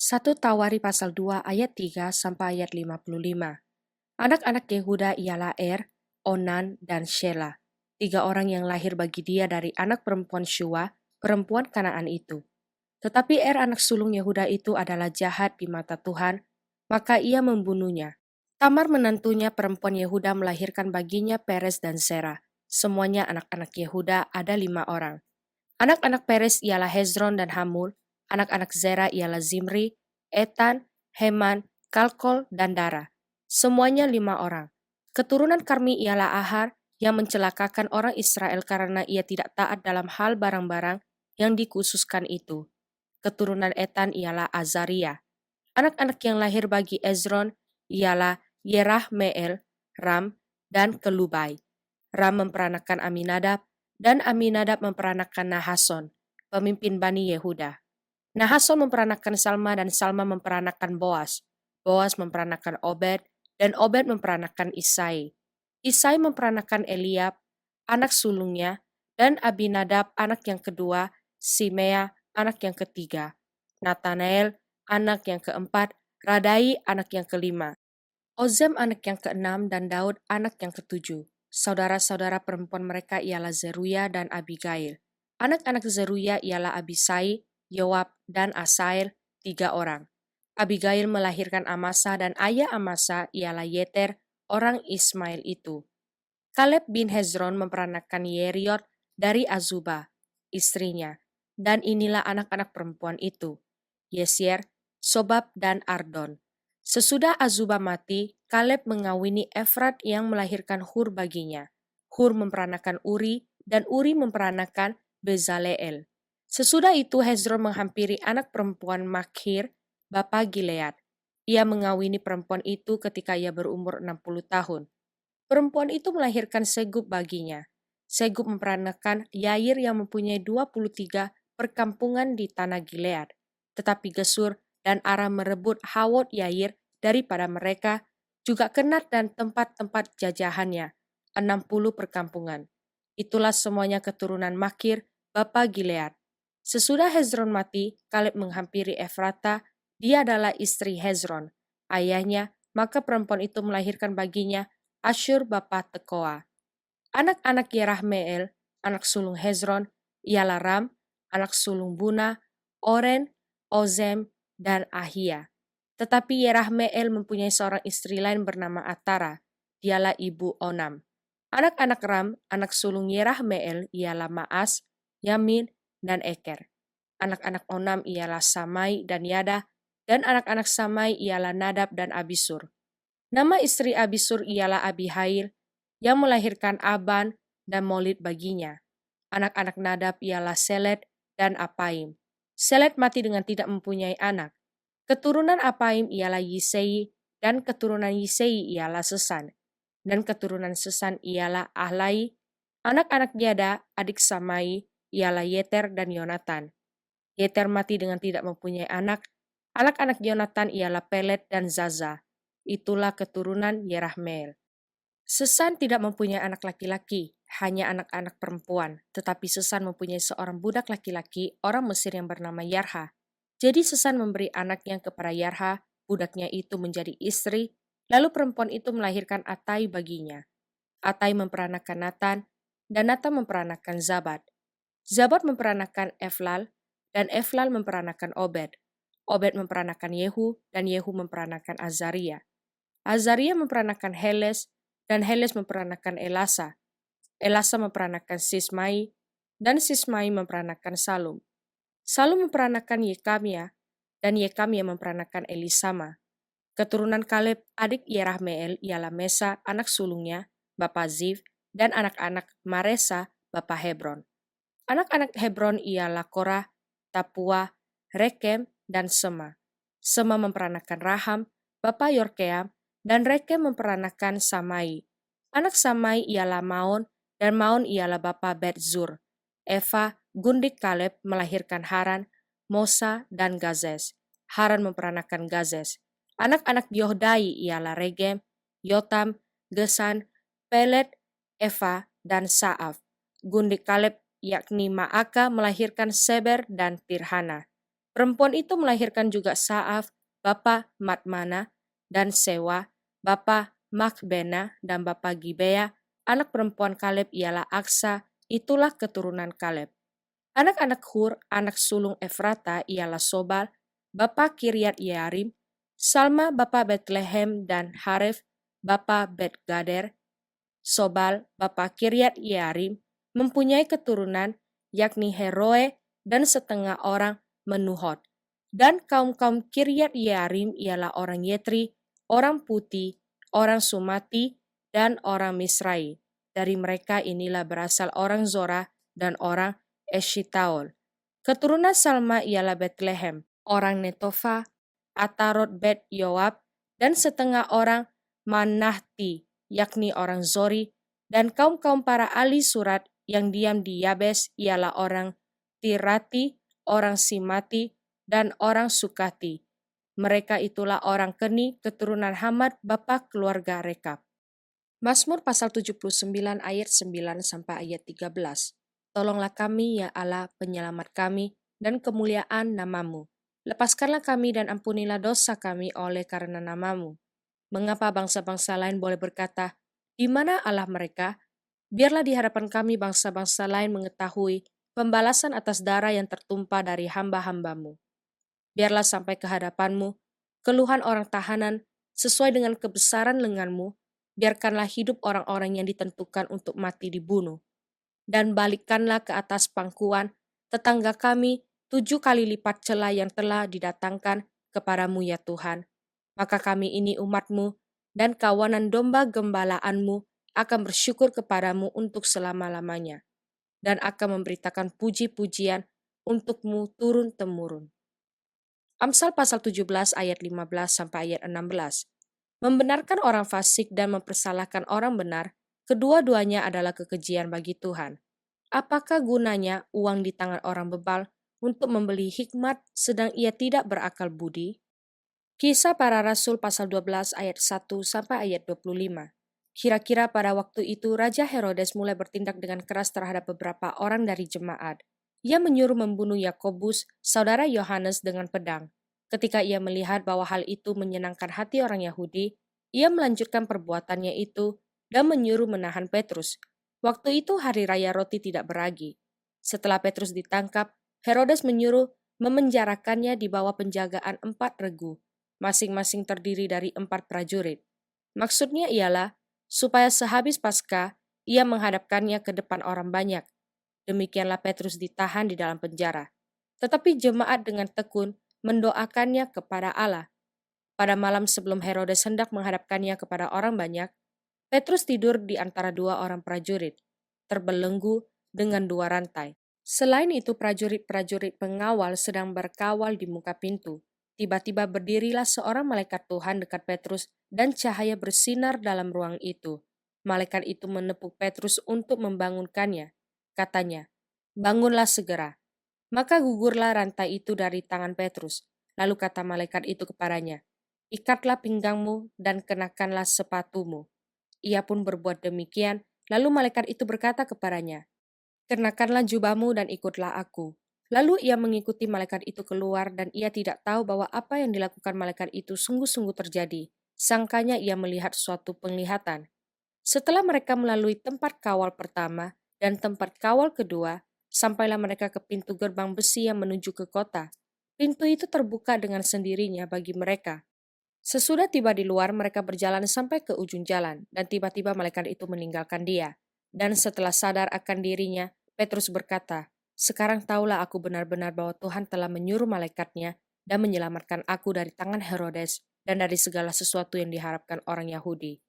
1 Tawari pasal 2 ayat 3 sampai ayat 55. Anak-anak Yehuda ialah Onan, dan Shela. 3 orang yang lahir bagi dia dari anak perempuan Shua, perempuan Kanaan itu. Tetapi anak sulung Yehuda itu adalah jahat di mata Tuhan, maka ia membunuhnya. Tamar menantunya perempuan Yehuda melahirkan baginya Peres dan Zerah. Semuanya anak-anak Yehuda ada 5 orang. Anak-anak Peres ialah Hezron dan Hamul. Anak-anak Zerah ialah Zimri, Etan, Heman, Kalkol, dan Dara. Semuanya 5 orang. Keturunan Karmi ialah Ahar yang mencelakakan orang Israel karena ia tidak taat dalam hal barang-barang yang dikhususkan itu. Keturunan Etan ialah Azaria. Anak-anak yang lahir bagi Ezron ialah Yerahmeel, Ram, dan Kelubai. Ram memperanakan Aminadab, dan Aminadab memperanakan Nahason, pemimpin Bani Yehuda. Nahason memperanakan Salma, dan Salma memperanakan Boas. Boas memperanakan Obed, dan Obed memperanakan Isai. Isai memperanakan Eliab, anak sulungnya, dan Abinadab anak yang kedua, Simea anak yang ketiga, Nathanael anak yang keempat, Radai anak yang kelima, Ozem anak yang keenam, dan Daud anak yang ketujuh. Saudara-saudara perempuan mereka ialah Zeruya dan Abigail. Anak-anak Zeruya ialah Abisai, Yoab, dan Asael, 3 orang. Abigail melahirkan Amasa, dan ayah Amasa ialah Yeter, orang Ismail itu. Kaleb bin Hezron memperanakan Yeriot dari Azuba, istrinya. Dan inilah anak-anak perempuan itu, Yesyer, Sobab, dan Ardon. Sesudah Azuba mati, Kaleb mengawini Efrat yang melahirkan Hur baginya. Hur memperanakan Uri, dan Uri memperanakan Bezaleel. Sesudah itu Hezron menghampiri anak perempuan Makhir, bapa Gilead. Ia mengawini perempuan itu ketika ia berumur 60 tahun. Perempuan itu melahirkan Segub baginya. Segub memperanakan Yair yang mempunyai 23 perkampungan di tanah Gilead. Tetapi Gesur dan Aram merebut Hawot Yair daripada mereka, juga Kenat dan tempat-tempat jajahannya, 60 perkampungan. Itulah semuanya keturunan Makir, bapa Gilead. Sesudah Hezron mati, Kaleb menghampiri Efrata, dia adalah istri Hezron, ayahnya, maka perempuan itu melahirkan baginya Asyur bapa Tekoa. Anak-anak Yerahmeel, anak sulung Hezron, ialah Ram, anak sulung Buna, Oren, Ozem, dan Ahia. Tetapi Yerahmeel mempunyai seorang istri lain bernama Atara, dialah ibu Onam. Anak-anak Ram, anak sulung Yerahmeel, ialah Maas, Yamin, dan Eker. Anak-anak Onam ialah Samai dan Yada, dan anak-anak Samai ialah Nadab dan Abisur. Nama istri Abisur ialah Abihail, yang melahirkan Aban dan Molid baginya. Anak-anak Nadab ialah Selet dan Apaim. Selet mati dengan tidak mempunyai anak. Keturunan Apaim ialah Yisei, dan keturunan Yisei ialah Sesan. Dan keturunan Sesan ialah Ahlai. Anak-anak Yada, adik Samai, ialah Yeter dan Yonatan. Yeter mati dengan tidak mempunyai anak. Anak-anak Yonatan ialah Pelet dan Zaza. Itulah keturunan Yerahmeel. Sesan tidak mempunyai anak laki-laki, hanya anak-anak perempuan. Tetapi Sesan mempunyai seorang budak laki-laki, orang Mesir yang bernama Yarha. Jadi Sesan memberi anaknya kepada Yarha, budaknya itu menjadi istri, lalu perempuan itu melahirkan Atai baginya. Atai memperanakan Natan, dan Natan memperanakan Zabad. Zabad memperanakan Eflal, dan Eflal memperanakan Obed. Obed memperanakan Yehu, dan Yehu memperanakan Azaria. Azaria memperanakan Heles, dan Heles memperanakan Elasa. Elasa memperanakan Sismai, dan Sismai memperanakan Salum. Salum memperanakan Yekamia, dan Yekamia memperanakan Elisama. Keturunan Kaleb, adik Yerahmeel, ialah Mesa, anak sulungnya, bapa Ziv, dan anak-anak Maresa, bapa Hebron. Anak-anak Hebron ialah Korah, Tapua, Rekem, dan Sema. Sema memperanakan Raham, bapa Yorkeam, dan Rekem memperanakan Samai. Anak Samai ialah Maon, dan Maon ialah bapa Bet-Zur. Eva, gundik Kaleb, melahirkan Haran, Mosa, dan Gazes. Haran memperanakan Gazes. Anak-anak Yohdai ialah Regem, Yotam, Gesan, Pelet, Eva, dan Saaf. Gundik Kaleb yakni Maaka melahirkan Seber dan Tirhana. Perempuan itu melahirkan juga Saaf, bapa Matmana, dan Sewa, bapa Makbena, dan bapa Gibea. Anak perempuan Kaleb ialah Aksa, itulah keturunan Kaleb. Anak-anak Hur, anak sulung Efrata ialah Sobal, bapa Kiryat Yearim, Salma bapa Betlehem dan Haref, bapa Bet-Gader. Sobal bapa Kiryat Yearim mempunyai keturunan yakni Heroe dan setengah orang Menuhot. Dan kaum-kaum Kiryat Yearim ialah orang Yetri, orang Puti, orang Sumati, dan orang Misrai. Dari mereka inilah berasal orang Zora dan orang Eshitaol. Keturunan Salma ialah Betlehem, orang Netofa, Atarot Bet Yoab, dan setengah orang Manahti, yakni orang Zori, dan kaum-kaum para ahli surat yang diam di Yabes ialah orang Tirati, orang Simati, dan orang Sukati. Mereka itulah orang Keni, keturunan Hamad, bapa keluarga Rekab. Mazmur pasal 79 ayat 9 sampai ayat 13. Tolonglah kami ya Allah, penyelamat kami, dan kemuliaan namamu. Lepaskanlah kami dan ampunilah dosa kami oleh karena namamu. Mengapa bangsa-bangsa lain boleh berkata, di mana Allah mereka? Biarlah di hadapan kami bangsa-bangsa lain mengetahui pembalasan atas darah yang tertumpah dari hamba-hambamu. Biarlah sampai ke hadapanmu, keluhan orang tahanan sesuai dengan kebesaran lenganmu, biarkanlah hidup orang-orang yang ditentukan untuk mati dibunuh. Dan balikkanlah ke atas pangkuan tetangga kami 7 kali lipat celah yang telah didatangkan kepadamu ya Tuhan. Maka kami ini umatmu dan kawanan domba gembalaanmu akan bersyukur kepadamu untuk selama-lamanya dan akan memberitakan puji-pujian untukmu turun-temurun. Amsal pasal 17 ayat 15 sampai ayat 16. Membenarkan orang fasik dan mempersalahkan orang benar, kedua-duanya adalah kekejian bagi Tuhan. Apakah gunanya uang di tangan orang bebal untuk membeli hikmat sedang ia tidak berakal budi? Kisah para Rasul pasal 12 ayat 1 sampai ayat 25. Kira-kira pada waktu itu Raja Herodes mulai bertindak dengan keras terhadap beberapa orang dari jemaat. Ia menyuruh membunuh Yakobus, saudara Yohanes dengan pedang. Ketika ia melihat bahwa hal itu menyenangkan hati orang Yahudi, ia melanjutkan perbuatannya itu dan menyuruh menahan Petrus. Waktu itu hari raya roti tidak beragi. Setelah Petrus ditangkap, Herodes menyuruh memenjarakannya di bawah penjagaan 4 regu, masing-masing terdiri dari 4 prajurit. Maksudnya ialah supaya sehabis Paskah ia menghadapkannya ke depan orang banyak. Demikianlah Petrus ditahan di dalam penjara. Tetapi jemaat dengan tekun mendoakannya kepada Allah. Pada malam sebelum Herodes hendak menghadapkannya kepada orang banyak, Petrus tidur di antara 2 orang prajurit, terbelenggu dengan 2 rantai. Selain itu, prajurit-prajurit pengawal sedang berkawal di muka pintu. Tiba-tiba berdirilah seorang malaikat Tuhan dekat Petrus dan cahaya bersinar dalam ruang itu. Malaikat itu menepuk Petrus untuk membangunkannya. Katanya, "Bangunlah segera." Maka gugurlah rantai itu dari tangan Petrus. Lalu kata malaikat itu kepadanya, "Ikatlah pinggangmu dan kenakanlah sepatumu." Ia pun berbuat demikian, lalu malaikat itu berkata kepadanya, "Kenakanlah jubahmu dan ikutlah aku." Lalu ia mengikuti malaikat itu keluar dan ia tidak tahu bahwa apa yang dilakukan malaikat itu sungguh-sungguh terjadi. Sangkanya ia melihat suatu penglihatan. Setelah mereka melalui tempat kawal pertama dan tempat kawal kedua, sampailah mereka ke pintu gerbang besi yang menuju ke kota. Pintu itu terbuka dengan sendirinya bagi mereka. Sesudah tiba di luar, mereka berjalan sampai ke ujung jalan, dan tiba-tiba malaikat itu meninggalkan dia. Dan setelah sadar akan dirinya, Petrus berkata, "Sekarang tahulah aku benar-benar bahwa Tuhan telah menyuruh malaikatnya dan menyelamatkan aku dari tangan Herodes dan dari segala sesuatu yang diharapkan orang Yahudi."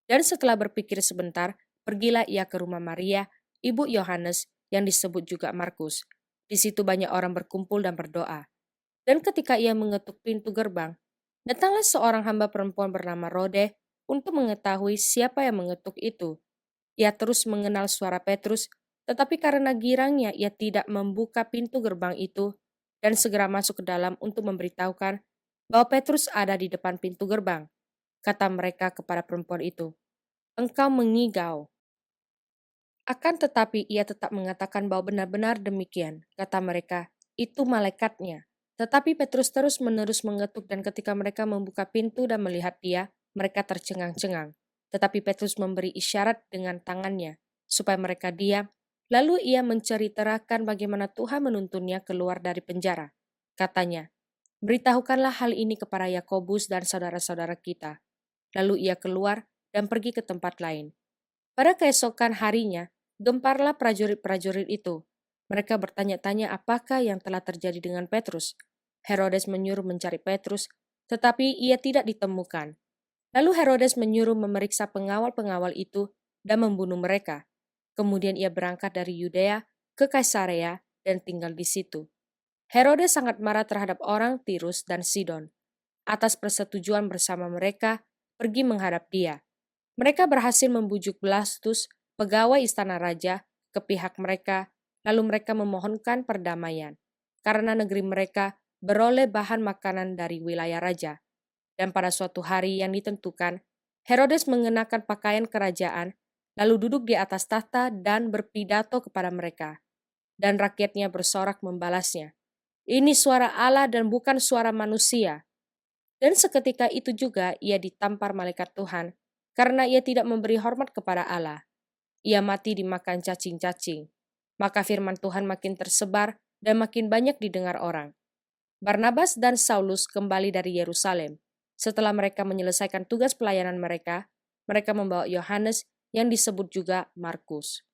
Dan setelah berpikir sebentar, pergilah ia ke rumah Maria, ibu Yohanes, yang disebut juga Markus. Di situ banyak orang berkumpul dan berdoa. Dan ketika ia mengetuk pintu gerbang, datanglah seorang hamba perempuan bernama Rode untuk mengetahui siapa yang mengetuk itu. Ia terus mengenal suara Petrus, tetapi karena girangnya ia tidak membuka pintu gerbang itu dan segera masuk ke dalam untuk memberitahukan bahwa Petrus ada di depan pintu gerbang. Kata mereka kepada perempuan itu, "Engkau mengigau." Akan tetapi ia tetap mengatakan bahwa benar-benar demikian. Kata mereka, "Itu malaikatnya." Tetapi Petrus terus-menerus mengetuk dan ketika mereka membuka pintu dan melihat dia, mereka tercengang-cengang. Tetapi Petrus memberi isyarat dengan tangannya supaya mereka diam. Lalu ia menceritakan bagaimana Tuhan menuntunnya keluar dari penjara. Katanya, "Beritahukanlah hal ini kepada Yakobus dan saudara-saudara kita." Lalu ia keluar dan pergi ke tempat lain. Pada keesokan harinya, gemparlah prajurit-prajurit itu. Mereka bertanya-tanya apakah yang telah terjadi dengan Petrus. Herodes menyuruh mencari Petrus, tetapi ia tidak ditemukan. Lalu Herodes menyuruh memeriksa pengawal-pengawal itu dan membunuh mereka. Kemudian ia berangkat dari Yudea ke Kaisarea dan tinggal di situ. Herodes sangat marah terhadap orang Tirus dan Sidon. Atas persetujuan bersama mereka, pergi menghadap dia. Mereka berhasil membujuk Blastus, pegawai istana raja, ke pihak mereka, lalu mereka memohonkan perdamaian, karena negeri mereka beroleh bahan makanan dari wilayah raja. Dan pada suatu hari yang ditentukan, Herodes mengenakan pakaian kerajaan, lalu duduk di atas tahta dan berpidato kepada mereka. Dan rakyatnya bersorak membalasnya, "Ini suara Allah dan bukan suara manusia." Dan seketika itu juga ia ditampar malaikat Tuhan, karena ia tidak memberi hormat kepada Allah. Ia mati dimakan cacing-cacing. Maka firman Tuhan makin tersebar dan makin banyak didengar orang. Barnabas dan Saulus kembali dari Yerusalem. Setelah mereka menyelesaikan tugas pelayanan mereka, mereka membawa Yohanes yang disebut juga Markus.